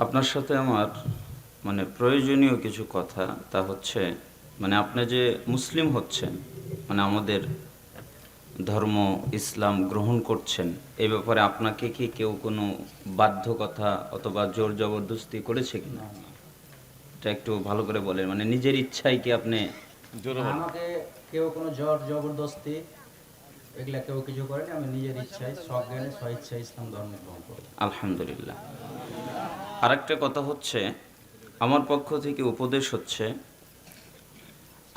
আপনার সাথে আমার প্রয়োজনীয় কিছু কথা, তা হচ্ছে আপনি যে মুসলিম হচ্ছেন, আমাদের ধর্ম ইসলাম গ্রহণ করছেন, এই ব্যাপারে আপনাকে কি কেউ কোনো বাধ্যকতা অথবা জোর জবরদস্তি করেছে কিনা? এটা একটু ভালো করে বলেন। নিজের ইচ্ছায় কি আপনি? আমাকে কেউ কোনো জোর জবরদস্তি এগুলা কেউ কিছু করেনি। আমি নিজের ইচ্ছায় সজ্ঞানে স্বইচ্ছায় ইসলাম ধর্ম গ্রহণ করি। আলহামদুলিল্লাহ। আরেকটা কথা হচ্ছে, আমার পক্ষ থেকে উপদেশ হচ্ছে,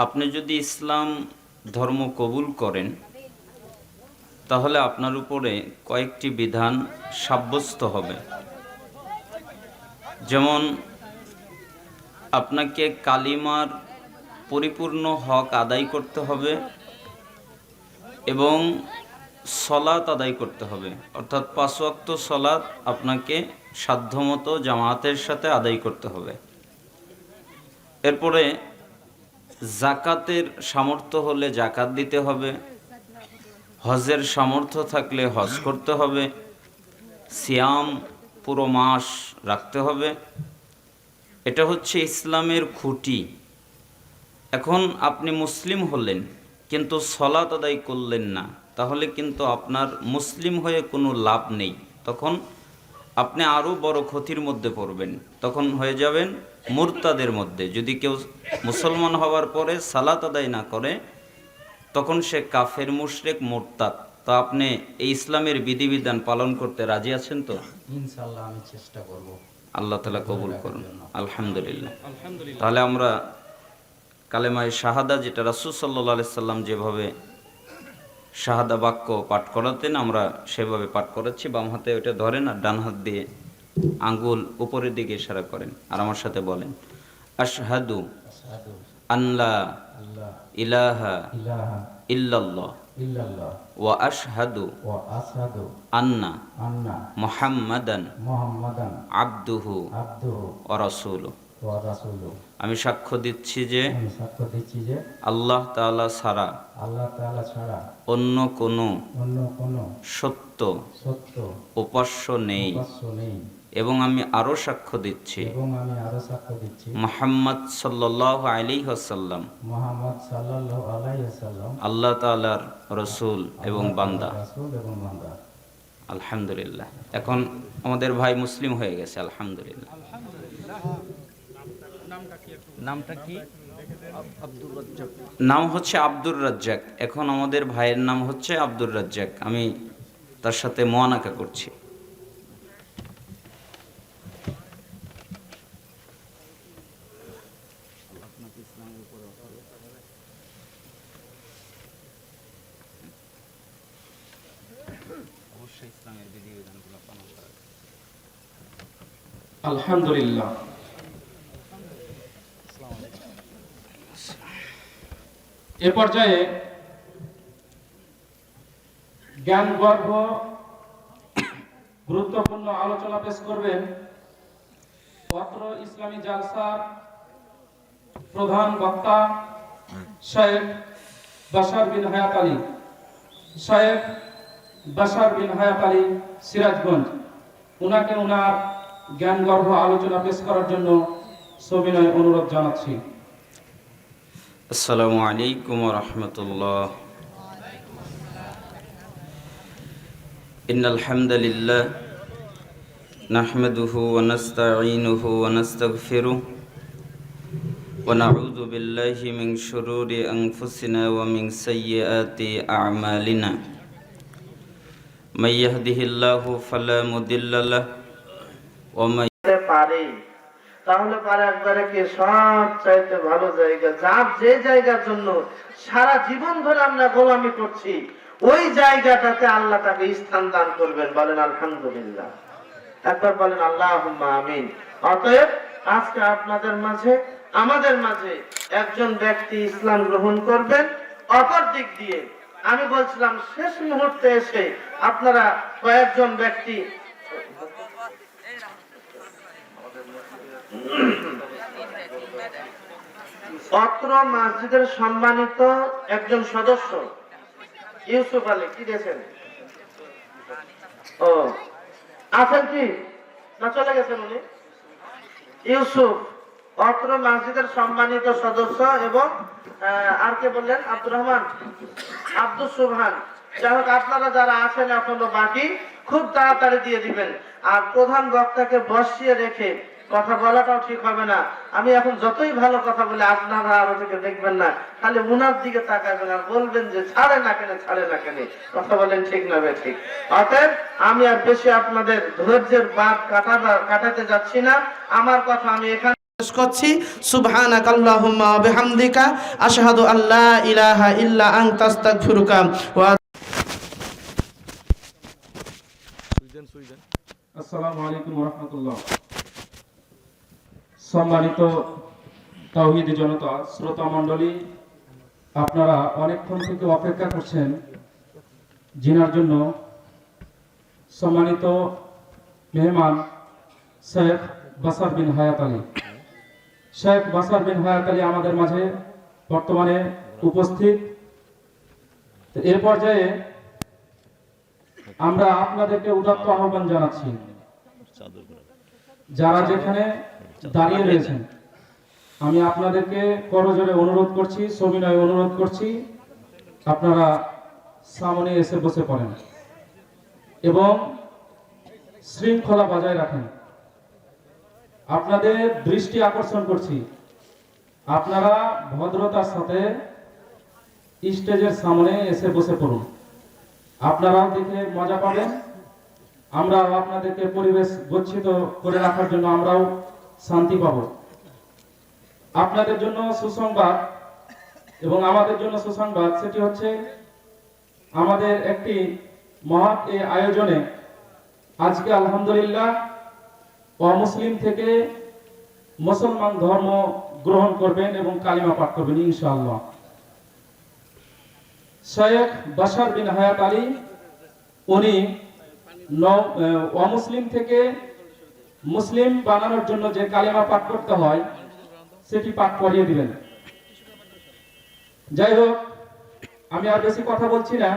আপনি যদি ইসলাম ধর্ম কবুল করেন তাহলে আপনার উপরে কয়েকটি বিধান সাব্যস্ত হবে। যেমন আপনাকে কালিমার পরিপূর্ণ হক আদায় করতে হবে এবং সলাত আদায় করতে হবে, অর্থাৎ 5 ওয়াক্ত সলাত আপনাকে সাধ্যমতো জামাতের সাথে আদায় করতে হবে। এরপরে জাকাতের সামর্থ্য হলে জাকাত দিতে হবে, হজের সামর্থ্য থাকলে হজ করতে হবে, সিয়াম পুরো মাস রাখতে হবে। এটা হচ্ছে ইসলামের খুঁটি। এখন আপনি মুসলিম হলেন কিন্তু সলাত আদায় করলেন না, তাহলে কিন্তু আপনার মুসলিম হয়ে কোনো লাভ নেই। তখন আপনি আরও বড় ক্ষতির মধ্যে পড়বেন, তখন হয়ে যাবেন মুরতাদের মধ্যে। যদি কেউ মুসলমান হওয়ার পরে সালাত আদায় না করে তখন সে কাফের, মুশরিক, মুরতাদ। তো আপনি এই ইসলামের বিধিবিধান পালন করতে রাজি আছেন তো? ইনশাআল্লাহ আমি চেষ্টা করব। আল্লাহ তাআলা কবুল করুন। আলহামদুলিল্লাহ। তাহলে আমরা কালেমায়ে শাহাদা, যেটা রাসূল সাল্লাল্লাহু আলাইহি সাল্লাম যেভাবে শাহাদা বাক্য পাঠ করাতেন আমরা সেভাবে পাঠ করাচ্ছি। বাম হাতে ওটা ধরেন আর ডান হাত দিয়ে আঙ্গুল উপরের দিকে ইশারা করেন আর আমার সাথে বলেন, আশহাদু আল্লা ইলাহা ইল্লাল্লাহ ওয়া আশহাদু আন্না মুহাম্মাদান আবদুহু ওয়া রাসূলুহু। আমি সাক্ষ্য দিচ্ছি যে আল্লাহ তাআলা ছাড়া অন্য কোনো সত্য উপাস্য নেই, এবং আমি আরো সাক্ষ্য দিচ্ছি মুহাম্মদ সাল্লাল্লাহু আলাইহি ওয়াসাল্লাম আল্লাহ তাআলার রাসূল এবং বান্দা। আলহামদুলিল্লাহ। এখন আমাদের ভাই মুসলিম হয়ে গেছে, আলহামদুলিল্লাহ। নামটা কি? নাম হচ্ছে আব্দুর রাজ্জাক। এখন আমাদের ভাইয়ের নাম হচ্ছে আব্দুর রাজ্জাক। আমি তার সাথে মুআনাকা করছি। আলহামদুলিল্লাহ। এ পর্যায়ে জ্ঞান গর্ভ গুরুত্বপূর্ণ আলোচনা পেশ করবেন পত্র ইসলামী জালসার প্রধান বক্তা শেখ বাশার বিন হায়াত আলী। শেখ বাশার বিন হায়াত আলী, সিরাজগঞ্জ। উনাকে উনার জ্ঞান গর্ভ আলোচনা পেশ করার জন্য সবিনয় অনুরোধ জানাচ্ছি। আসসালামু আলাইকুম ওয়া রাহমাতুল্লাহ। ইন্নাল হামদালিল্লাহ নাহমাদুহু ওয়া নাস্তাঈনুহু ওয়া নাস্তাগফিরুহু ওয়া নাউযু বিল্লাহি মিন শুরুরি আনফুসিনা ওয়া মিন সাইয়্যাতি আ'মালিনা। মান ইয়াহদিহিল্লাহু ফালা মুদিল্লা লাহু ওয়া মান পারে তাহলে পারে একবারে কি সব চাইতে ভালো জায়গা, যার যে জায়গার জন্য সারা জীবন ধরে আমরা গোলামি করছি ওই জায়গাটাতে আল্লাহ তাকে স্থান দান করবেন। বলেন আলহামদুলিল্লাহ। একবার বলেন আল্লাহুম্মা আমিন। অতএব আজকে আপনাদের মাঝে, আমাদের মাঝে একজন ব্যক্তি ইসলাম গ্রহণ করবেন। অপর দিক দিয়ে আমি বলছিলাম শেষ মুহূর্তে এসে আপনারা কয়েকজন ব্যক্তি অত্র মসজিদের সম্মানিত একজন সদস্য ইউসুফ আলী কি দিয়েছেন? ও আছেন কি না চলে গেছেন উনি? ইউসুফ অত্র মসজিদের সম্মানিত সদস্য এবং আর কে বললেন? আব্দুর রহমান, আব্দুল সুবহান। যাই হোক, আপনারা যারা আছেন এখনো বাকি, খুব তাড়াতাড়ি দিয়ে দিবেন। আর প্রধান বক্তাকে বসিয়ে রেখে কথা বলাটাও ঠিক হবে না। আমি এখন যতই ভালো কথা বলে আপনারা আরো থেকে দেখবেন না, খালি উনার দিকে তাকাবেন আর বলবেন যে ছাড়ে না কেন, ছাড়ে না কেন। কথা বলেন ঠিক না ঠিক? অতএব আমি আর বেশি আপনাদের ধৈর্যের বাঁধ কাটাতে যাচ্ছি না। আমার কথা আমি এখানে শেষ করছি। সুবহানাকা আল্লাহুম্মা ওয়া বিহামদিকা আশহাদু আল্লা ইলাহা ইল্লা আনতা আস্তাগফিরুকা ওয়া আসসালামু আলাইকুম ওয়া রাহমাতুল্লাহ। সম্মানিত তাওহীদি জনতা, শ্রোতা মণ্ডলী, আপনারা অনেকক্ষণ থেকে অপেক্ষা করছেন জিনার জন্য। সম্মানিত মেহমান শেখ বাসার বিন হায়াত আলী, শেখ বাসার বিন হায়াত আলী আমাদের মাঝে বর্তমানে উপস্থিত। তো এ পর্যায়ে আমরা আপনাদেরকে উদাত্ত আহ্বান জানাচ্ছি, যারা যেখানে দাঁড়িয়ে রয়েছেন, আমি আপনাদেরকে করজোরে অনুরোধ করছি, সবিনয়ে অনুরোধ করছি, আপনারা সামনে এসে বসে পড়েন এবং শৃঙ্খলা বজায় রাখেন। আপনাদের দৃষ্টি আকর্ষণ করছি, আপনারা ভদ্রতার সাথে স্টেজের সামনে এসে বসে পড়ুন। আপনারাও দেখে মজা পাবেন, আমরাও আপনাদেরকে পরিবেশ গচ্ছিত করে রাখার জন্য আমরাও শান্তি পাব। আপনাদের জন্য সুসংবাদ এবং আমাদের জন্য সুসংবাদ, সেটি হচ্ছে আমাদের একটি মহৎ এই আয়োজনে আজকে আলহামদুলিল্লাহ অমুসলিম থেকে মুসলমান ধর্ম গ্রহণ করবেন এবং কালিমা পাঠ করবেন ইনশাআল্লাহ। শেখ বাশার বিন হায়াত আলী উনি অমুসলিম থেকে মুসলিম বানানোর জন্য যে কালিমা পাঠ করতে হয় সেটি পাঠ করিয়ে দিবেন। যাই হোক, আমি আর বেশি কথা বলছি না,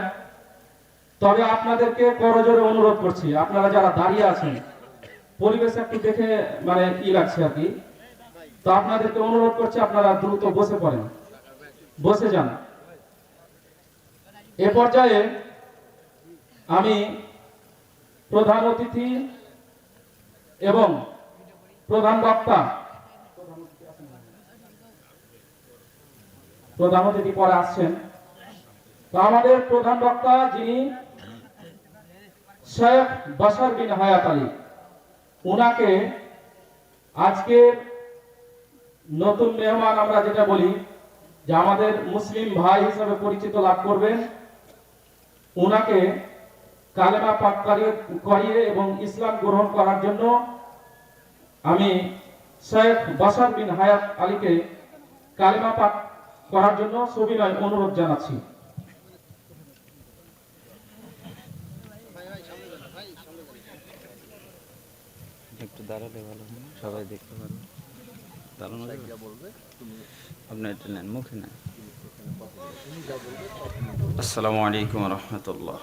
তবে আপনাদেরকে করজোরে অনুরোধ করছি, আপনারা যারা দাঁড়িয়ে আছেন, পরিবেশ একটু দেখে মানে কি লাগছে আর কি, তো আপনাদেরকে অনুরোধ করছি আপনারা দ্রুত বসে পড়েন, বসে যান। এ পর্যায়ে আমি প্রধান অতিথি এবং প্রধান বক্তা, প্রধান অতিথি পরে আসছেন, তো আমাদের প্রধান বক্তা যিনি শেখ বাশার বিন হায়াত আলী, উনাকে আজকের নতুন মেহমান আমরা যেটা বলি যে আমাদের মুসলিম ভাই হিসেবে পরিচিত লাভ করবেন, উনাকে কালেমা পাঠ করিয়ে এবং ইসলাম গ্রহণ করার জন্য আমি শেখ বাশার বিন হায়াত আলীকে কালেমা পাঠ করার জন্য সবিনয় অনুরোধ জানাচ্ছি। একটু দাঁড়ালে ভালো হয় না? সবাই দেখতে পারবে। দাঁড়ানো যাবে? আপনি এটা নেন, মুখে নেন। আসসালামু আলাইকুম রহমতুল্লাহ।